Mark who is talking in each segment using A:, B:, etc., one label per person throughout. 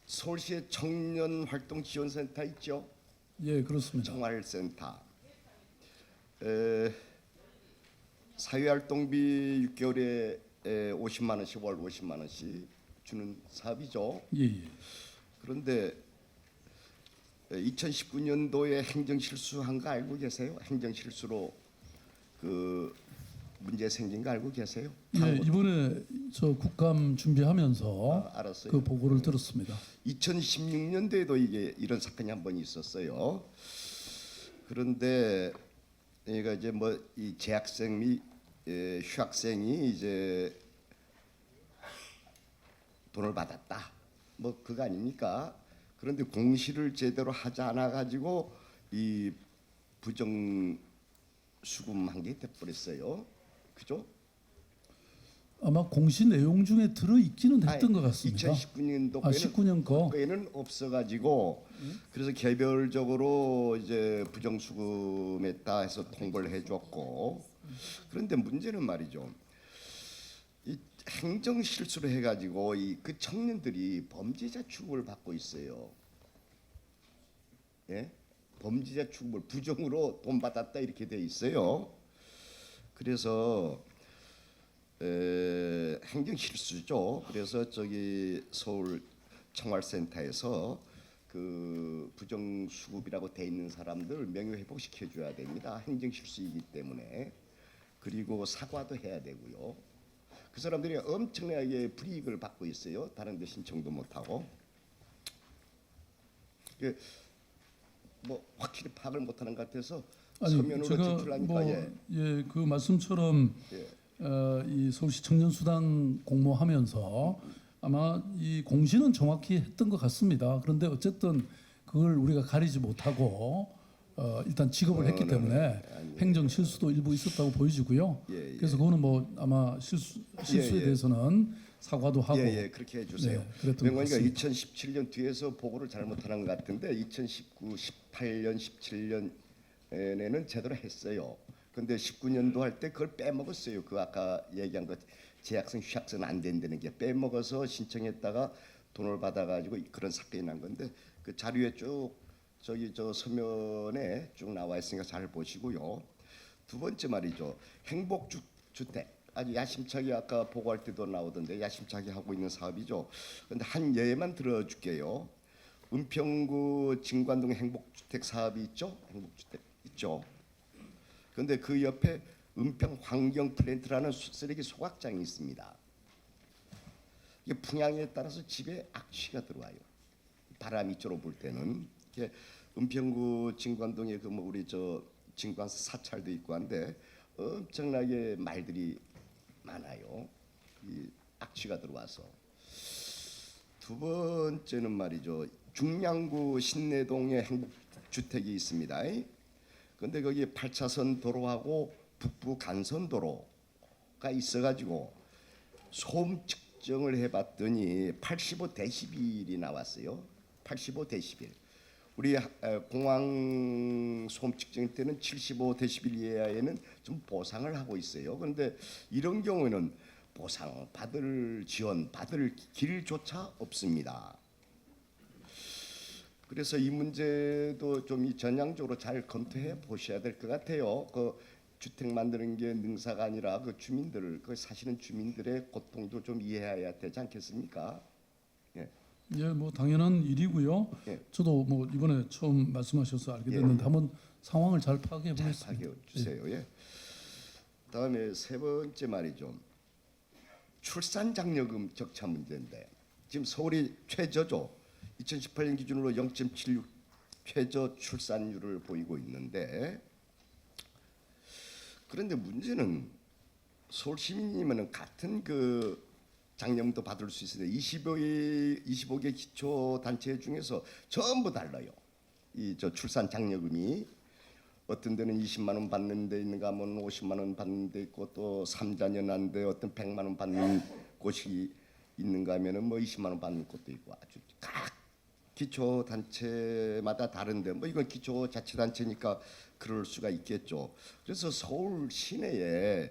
A: 서울시의 청년활동지원센터 있죠?
B: 예, 그렇습니다.
A: 청활센터. 사회활동비 6개월에 50만 원씩 월 50만 원씩 주는 사업이죠.
B: 예, 예.
A: 그런데 2019년도에 행정실수한 거 알고 계세요? 행정실수로 그 문제 생긴 거 알고 계세요?
B: 예, 이번에 저 국감 준비하면서
A: 알았어요.
B: 그 보고를 들었습니다.
A: 2016년도에도 이게 이런 사건이 한 번 있었어요. 그런데 얘가 이제 뭐 이 재학생 및 휴학생이 이제 돈을 받았다. 뭐 그거 아닙니까? 그런데 공시를 제대로 하지 않아 가지고 이 부정 수금한 게 돼버렸어요. 그죠?
B: 아마 공시 내용 중에 들어 있기는 했던 것 같습니다.
A: 2019년도
B: 아, 19년 거.
A: 거에는 없어가지고 그래서 개별적으로 이제 부정수금했다 해서 통보를 해줬고, 그런데 문제는 말이죠. 이 행정 실수를 해가지고 이 그 청년들이 범죄자 취급을 받고 있어요. 예? 범죄자 취급을 부정으로 돈 받았다 이렇게 돼 있어요. 그래서 행정 실수죠. 그래서 저기 서울 청활센터에서 그 부정 수급이라고 돼 있는 사람들 명예 회복시켜 줘야 됩니다. 행정 실수이기 때문에. 그리고 사과도 해야 되고요. 그 사람들이 엄청나게 불이익을 받고 있어요. 다른 데 신청도 못 하고. 뭐 확실히 파악을 못 하는 것 같아서 서면으로 제출하니까
B: 뭐, 예, 그 말씀처럼
A: 예.
B: 이 서울시 청년수당 공모하면서 아마 이 공시는 정확히 했던 것 같습니다. 그런데 어쨌든 그걸 우리가 가리지 못하고 일단 지급을 했기 때문에 행정 실수도 일부 있었다고 보여지고요. 그래서 그거는 뭐 아마 실수에 대해서는 사과도 하고
A: 그렇게 해주세요.
B: 네, 그랬던 것
A: 명관이가
B: 같습니다.
A: 2017년 뒤에서 보고를 잘못하는 것 같은데 2019, 18년, 17년에는 제대로 했어요. 근데 19년도 할 때 그걸 빼먹었어요. 그 아까 얘기한 것 재학생 휴학생 안 된다는 게 빼먹어서 신청했다가 돈을 받아가지고 그런 사건이 난 건데 그 자료에 쭉 저기 저 서면에 쭉 나와 있으니까 잘 보시고요. 두 번째 말이죠. 행복주택 아주 야심차게 아까 보고할 때도 나오던데 야심차게 하고 있는 사업이죠. 그런데 한 예만 들어줄게요. 은평구 진관동 행복주택 사업이 있죠. 행복주택 있죠. 그런데 그 옆에 은평 환경 플랜트라는 쓰레기 소각장이 있습니다. 이게 풍향에 따라서 집에 악취가 들어와요. 바람 이쪽으로 불 때는 이게 은평구 진관동에 그 뭐 우리 저 진관 사찰도 있고 한데 엄청나게 말들이 많아요. 이 악취가 들어와서. 두 번째는 말이죠. 중량구 신내동에 행복주택이 있습니다. 그런데 거기 8차선 도로하고 북부 간선도로가 있어가지고 소음 측정을 해봤더니 85데시벨이 나왔어요. 85데시벨. 우리 공항 소음 측정 때는 75데시벨 이하에는 좀 보상을 하고 있어요. 그런데 이런 경우에는 보상 받을 지원 받을 길조차 없습니다. 그래서 이 문제도 좀 전향적으로 잘 검토해 보셔야 될 것 같아요. 그 주택 만드는 게 능사가 아니라 그 주민들, 그 사시는 주민들의 고통도 좀 이해해야 되지 않겠습니까? 예.
B: 예, 뭐 당연한 일이고요.
A: 예.
B: 저도 뭐 이번에 처음 말씀하셔서 알게 됐는데 한번 상황을 잘 파악해
A: 잘
B: 보겠습니다.
A: 파악해 주세요. 예. 다음에 세 번째 말이죠. 출산 장려금 적자 문제인데 지금 서울이 최저죠. 2018년 기준으로 0.76 최저 출산율을 보이고 있는데, 그런데 문제는 서울 시민이면 같은 그 장려금도 받을 수 있는데 25개 기초 단체 중에서 전부 달라요. 이 저 출산 장려금이 어떤 데는 20만 원 받는 데 있는가 하면 50만 원 받는 데 있고 또 3자녀 난데 어떤 100만 원 받는 곳이 있는가 하면은 뭐 20만 원 받는 곳도 있고 아주 각 기초 단체마다 다른데 뭐 이건 기초 자치 단체니까 그럴 수가 있겠죠. 그래서 서울 시내에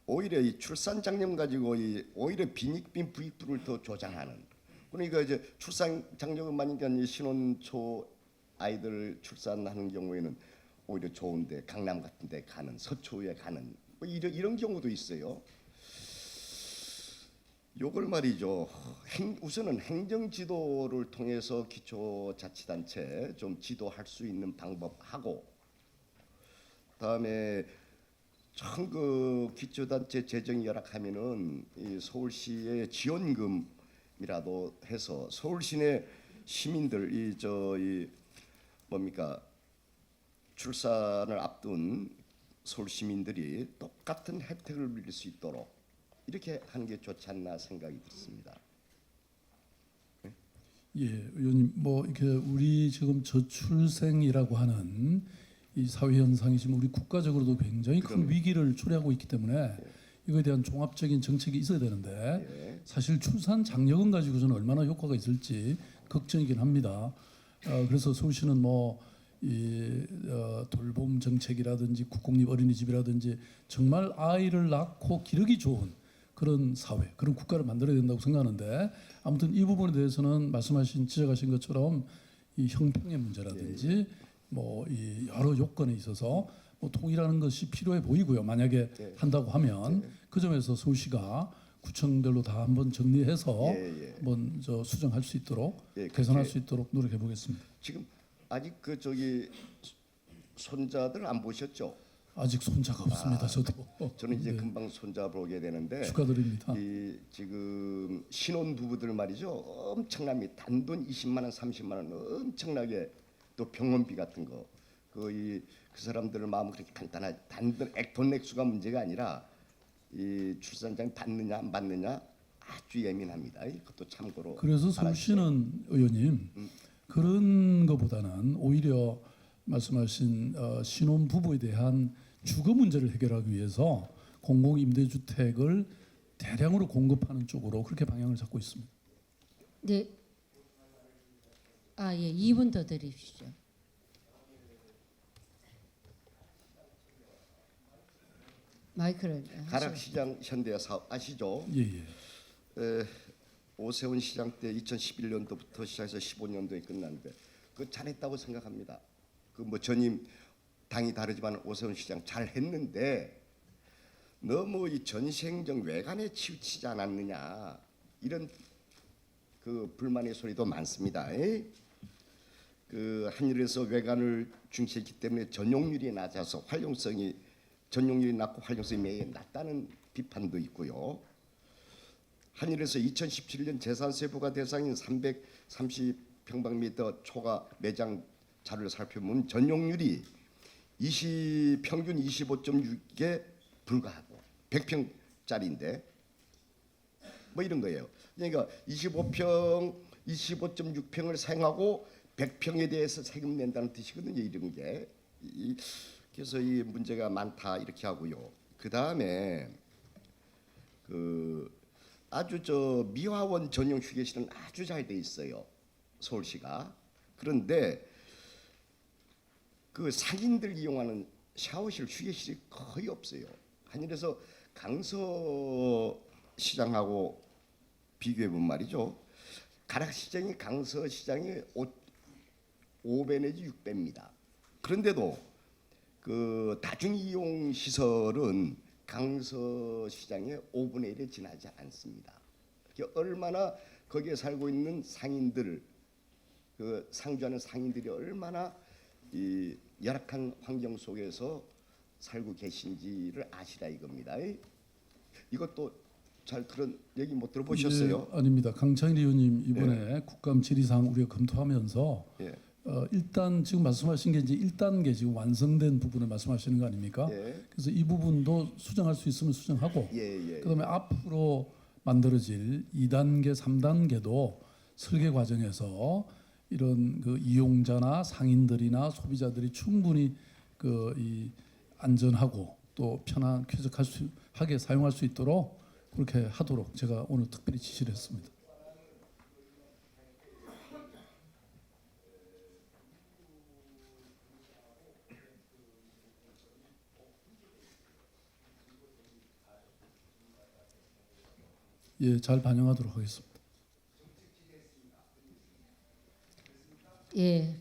A: 오히려 이 출산 장려 가지고 오히려 빈익빈 부익부를 더 조장하는 그러니까 이제 출산 장려금만이니까 이 신혼초 아이들 출산하는 경우에는 오히려 좋은데 강남 같은데 가는 서초에 가는 뭐 이런 경우도 있어요. 요걸 말이죠. 우선은 행정 지도를 통해서 기초자치단체 좀 지도할 수 있는 방법하고, 그다음에 참 그 기초단체 재정이 열악하면은 이 서울시의 지원금이라도 해서 서울 시내 시민들 이 뭡니까 출산을 앞둔 서울 시민들이 똑같은 혜택을 누릴 수 있도록 이렇게 하는 게 좋지 않나 생각이 듭니다.
B: 예, 의원님 뭐 이렇게 우리 지금 저출생이라고 하는 이 사회 현상이 지금 우리 국가적으로도 굉장히 큰
A: 그럼요.
B: 위기를 초래하고 있기 때문에 이거에 대한 종합적인 정책이 있어야 되는데
A: 예.
B: 사실 출산 장려금 가지고서는 얼마나 효과가 있을지 걱정이긴 합니다. 그래서 서울시는 돌봄 정책이라든지 국공립 어린이집이라든지 정말 아이를 낳고 기르기 좋은 그런 사회, 그런 국가를 만들어야 된다고 생각하는데 아무튼 이 부분에 대해서는 지적하신 것처럼 이 형평의 문제라든지 이 여러 요건에 있어서 통일하는 것이 필요해 보이고요. 만약에 한다고 하면 그 점에서 서울시가 구청별로 다 한번 정리해서 한번 수정할 수 있도록 개선할 수 있도록 노력해 보겠습니다.
A: 지금 아직 그 손자들 안 보셨죠?
B: 아직 손자가 없습니다. 저도.
A: 저는 이제
B: 네,
A: 금방 손자 보게 되는데
B: 축하드립니다.
A: 이 지금 신혼 부부들 말이죠. 엄청납니다. 단돈 20만 원, 30만 원 엄청나게 또 병원비 같은 거 그 사람들의 마음은 그렇게 간단하지 단돈 돈 액수가 문제가 아니라 이 출산장 받느냐 안 받느냐 아주 예민합니다. 그것도 참고로.
B: 그래서 서울시는 의원님 그런 것보다는 오히려 말씀하신 신혼 부부에 대한 주거 문제를 해결하기 위해서 공공 임대주택을 대량으로 공급하는 쪽으로 그렇게 방향을 잡고 있습니다.
C: 네. 예, 2분 더 드립시오. 마이크를
A: 가락시장 현대 사업 아시죠?
B: 예.
A: 오세훈 시장 때 2011년도부터 시작해서 15년도에 끝났는데 그 잘했다고 생각합니다. 그 전임 당이 다르지만 오세훈 시장 잘했는데 너무 이 전시행정 외관에 치우치지 않았느냐 이런 그 불만의 소리도 많습니다. 그 한일에서 외관을 중시했기 때문에 전용률이 낮아서 전용률이 낮고 활용성이 매우 낮다는 비판도 있고요. 한일에서 2017년 재산세부과 대상인 330평방미터 초과 매장 자료를 살펴보면 전용률이 평균 25.6에 불과하고 100평짜리인데 뭐 이런 거예요. 그러니까 25.6평을 사용하고 100평에 대해서 세금 낸다는 뜻이거든요. 이런 게. 그래서 이 문제가 많다 이렇게 하고요. 그 다음에 아주 미화원 전용 휴게실은 아주 잘 돼 있어요. 서울시가. 그런데 그 상인들 이용하는 샤워실 휴게실이 거의 없어요. 한일에서 강서시장하고 비교해 본 말이죠. 가락시장이 강서시장의 5배 내지 6배입니다. 그런데도 그 다중이용 시설은 강서시장의 5분의 1에 지나지 않습니다. 얼마나 거기에 살고 있는 상인들, 그 상주하는 상인들이 얼마나 이 열악한 환경 속에서 살고 계신지를 아시라 이겁니다. 이것도 잘 그런 얘기 못 들어보셨어요?
B: 예, 아닙니다. 강창일 의원님 이번에 국감 질의사항 우리가 검토하면서
A: 예.
B: 일단 지금 말씀하신 게 이제 1단계 지금 완성된 부분을 말씀하시는 거 아닙니까?
A: 예.
B: 그래서 이 부분도 수정할 수 있으면 수정하고
A: 예.
B: 그다음에 앞으로 만들어질 2단계, 3단계도 설계 과정에서 이런 그 이용자나 상인들이나 소비자들이 충분히 이 안전하고 또 편한 쾌적하게 사용할 수 있도록 그렇게 하도록 제가 오늘 특별히 지시를 했습니다. 예, 잘 반영하도록 하겠습니다.
C: 예,